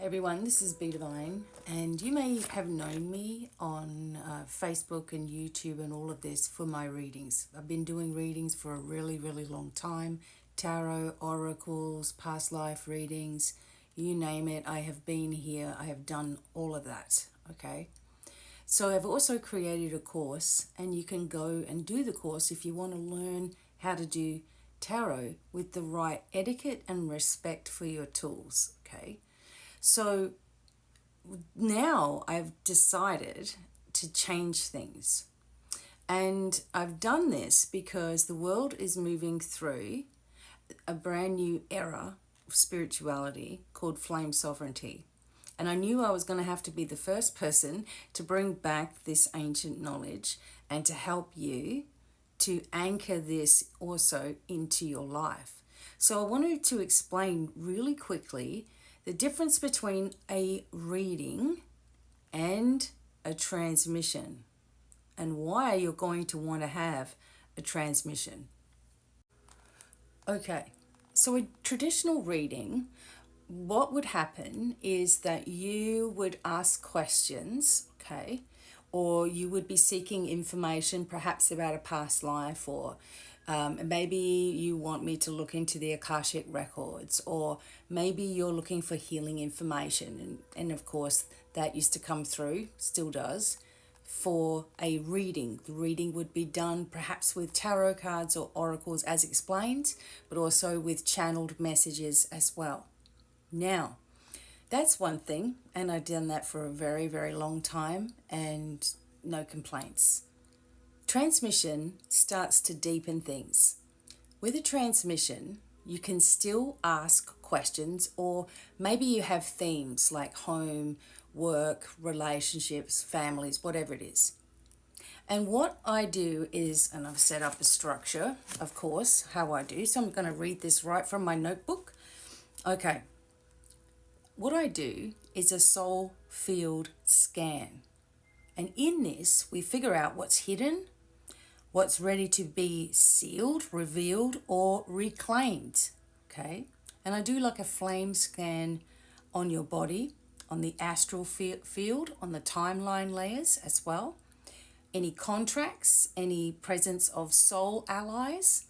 Everyone, this is Be Divine, and you may have known me on Facebook and YouTube and all of this for my readings. I've been doing readings for a really, really long time. Tarot, oracles, past life readings, you name it, I have been here. I have done all of that, okay? So I've also created a course, and you can go and do the course if you want to learn how to do tarot with the right etiquette and respect for your tools, okay? So now I've decided to change things. And I've done this because the world is moving through a brand new era of spirituality called flame sovereignty. And I knew I was going to have to be the first person to bring back this ancient knowledge and to help you to anchor this also into your life. So I wanted to explain really quickly the difference between a reading and a transmission, and why you're going to want to have a transmission. Okay, so a traditional reading, what would happen is that you would ask questions, okay, or you would be seeking information perhaps about a past life, or maybe you want me to look into the Akashic records, or maybe you're looking for healing information. And of course, that used to come through, still does, for a reading. The reading would be done perhaps with tarot cards or oracles as explained, but also with channeled messages as well. Now, that's one thing, and I've done that for a very, very long time and no complaints. Transmission starts to deepen things. With a transmission, you can still ask questions, or maybe you have themes like home, work, relationships, families, whatever it is. And what I do is, and I've set up a structure, of course, how I do. So I'm going to read this right from my notebook. Okay. What I do is a soul field scan. And in this, we figure out what's hidden, what's ready to be sealed, revealed, or reclaimed, okay? And I do like a flame scan on your body, on the astral field, on the timeline layers as well. Any contracts, any presence of soul allies,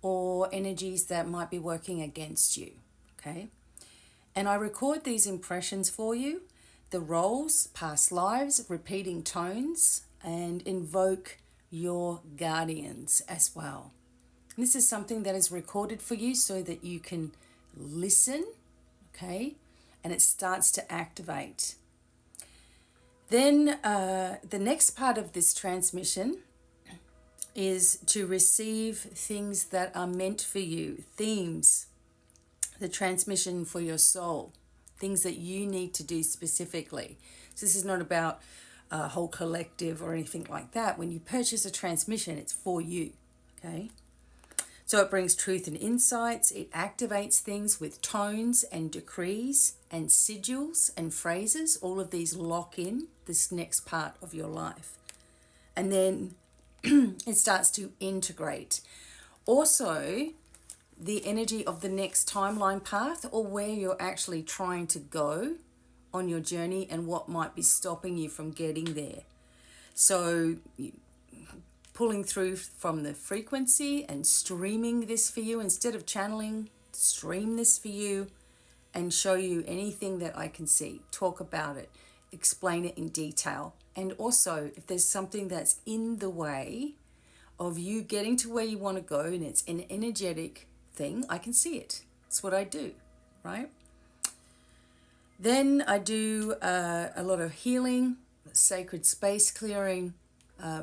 or energies that might be working against you, okay? And I record these impressions for you, the roles, past lives, repeating tones, and invoke your guardians as well. This is something that is recorded for you so that you can listen, okay, and it starts to activate. Then the next part of this transmission is to receive things that are meant for you, themes, the transmission for your soul, things that you need to do specifically. So this is not about a whole collective or anything like that. When you purchase a transmission, it's for you, okay? So it brings truth and insights. It activates things with tones and decrees and sigils and phrases. All of these lock in this next part of your life. And then it starts to integrate. Also, the energy of the next timeline path, or where you're actually trying to go on your journey and what might be stopping you from getting there. So pulling through from the frequency and streaming this for you instead of channeling, stream this for you and show you anything that I can see, talk about it, explain it in detail. And also, if there's something that's in the way of you getting to where you want to go and it's an energetic thing, I can see it. It's what I do, right? Then I do a lot of healing, sacred space clearing,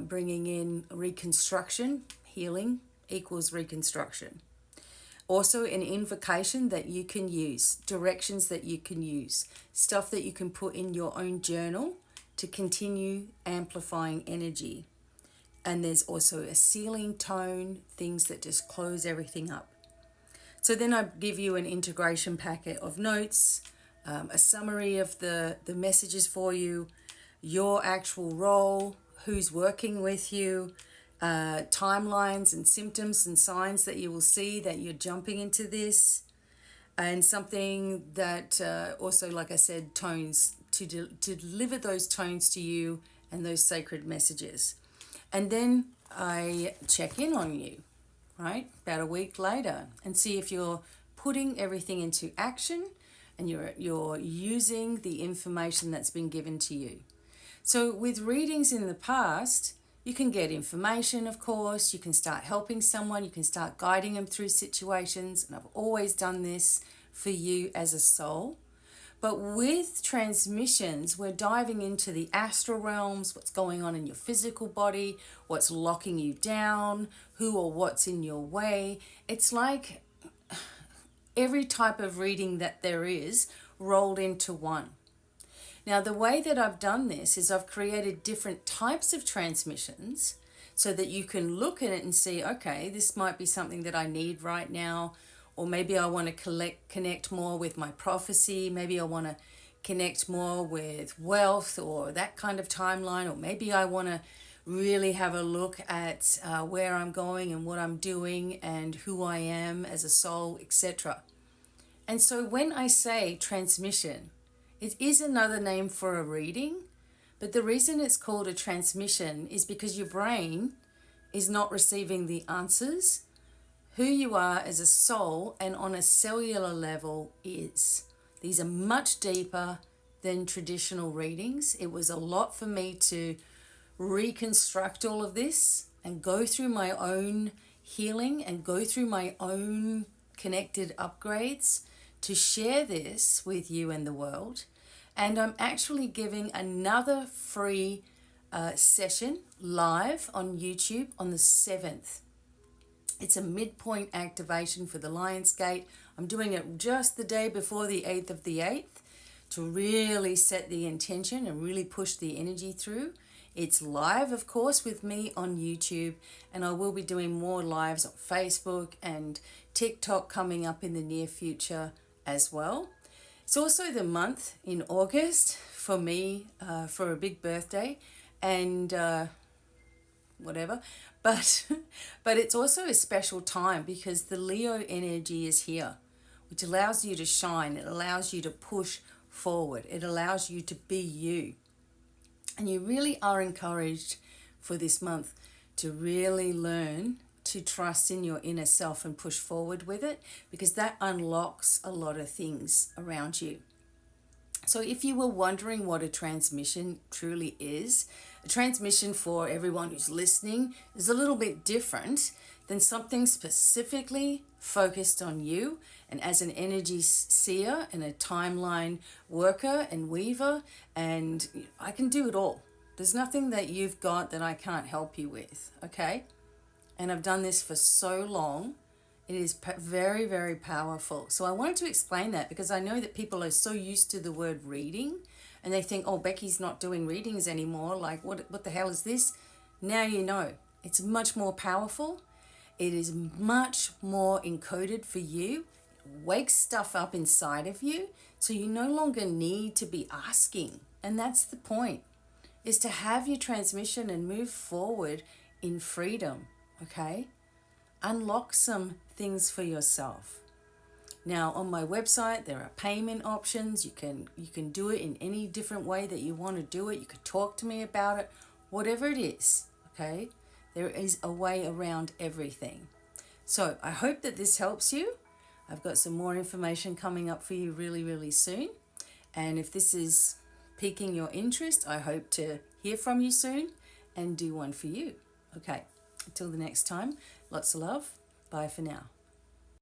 bringing in reconstruction. Healing equals reconstruction. Also an invocation that you can use, directions that you can use, stuff that you can put in your own journal to continue amplifying energy. And there's also a sealing tone, things that just close everything up. So then I give you an integration packet of notes, a summary of the messages for you, your actual role, who's working with you, timelines and symptoms and signs that you will see that you're jumping into this, and something that also, like I said, tones to deliver those tones to you and those sacred messages. And then I check in on you, right, about a week later, and see if you're putting everything into action and you're using the information that's been given to you. So with readings in the past, you can get information, of course, you can start helping someone, you can start guiding them through situations, and I've always done this for you as a soul. But with transmissions, we're diving into the astral realms, what's going on in your physical body, what's locking you down, who or what's in your way. It's like every type of reading that there is rolled into one. Now, the way that I've done this is I've created different types of transmissions so that you can look at it and see, okay, this might be something that I need right now, or maybe I want to connect more with my prophecy, maybe I want to connect more with wealth or that kind of timeline, or maybe I want to really have a look at where I'm going and what I'm doing and who I am as a soul, etc. And so when I say transmission, it is another name for a reading, but the reason it's called a transmission is because your brain is not receiving the answers. Who you are as a soul and on a cellular level is. These are much deeper than traditional readings. It was a lot for me to reconstruct all of this and go through my own healing and go through my own connected upgrades to share this with you and the world. And I'm actually giving another free session live on YouTube on the 7th. It's a midpoint activation for the Lionsgate. I'm doing it just the day before the 8th of the 8th to really set the intention and really push the energy through. It's live, of course, with me on YouTube, and I will be doing more lives on Facebook and TikTok coming up in the near future as well. It's also the month in August for me for a big birthday and whatever. But it's also a special time because the Leo energy is here, which allows you to shine. It allows you to push forward. It allows you to be you. And you really are encouraged for this month to really learn to trust in your inner self and push forward with it, because that unlocks a lot of things around you. So if you were wondering what a transmission truly is, a transmission for everyone who's listening is a little bit different than something specifically focused on you. And as an energy seer and a timeline worker and weaver, and I can do it all. There's nothing that you've got that I can't help you with, okay? And I've done this for so long. It is very, very powerful. So I wanted to explain that because I know that people are so used to the word reading and they think, oh, Becky's not doing readings anymore. Like, what the hell is this? Now you know. It's much more powerful. It is much more encoded for you. It wakes stuff up inside of you. So you no longer need to be asking. And that's the point, is to have your transmission and move forward in freedom, okay? Unlock some things for yourself. Now on my website there are payment options. You can do it in any different way that you want to do it. You could talk to me about it, whatever it is, okay? There is a way around everything. So I hope that this helps you. I've got some more information coming up for you really, really soon. And if this is piquing your interest, I hope to hear from you soon and do one for you. Okay, until the next time, lots of love. Bye for now.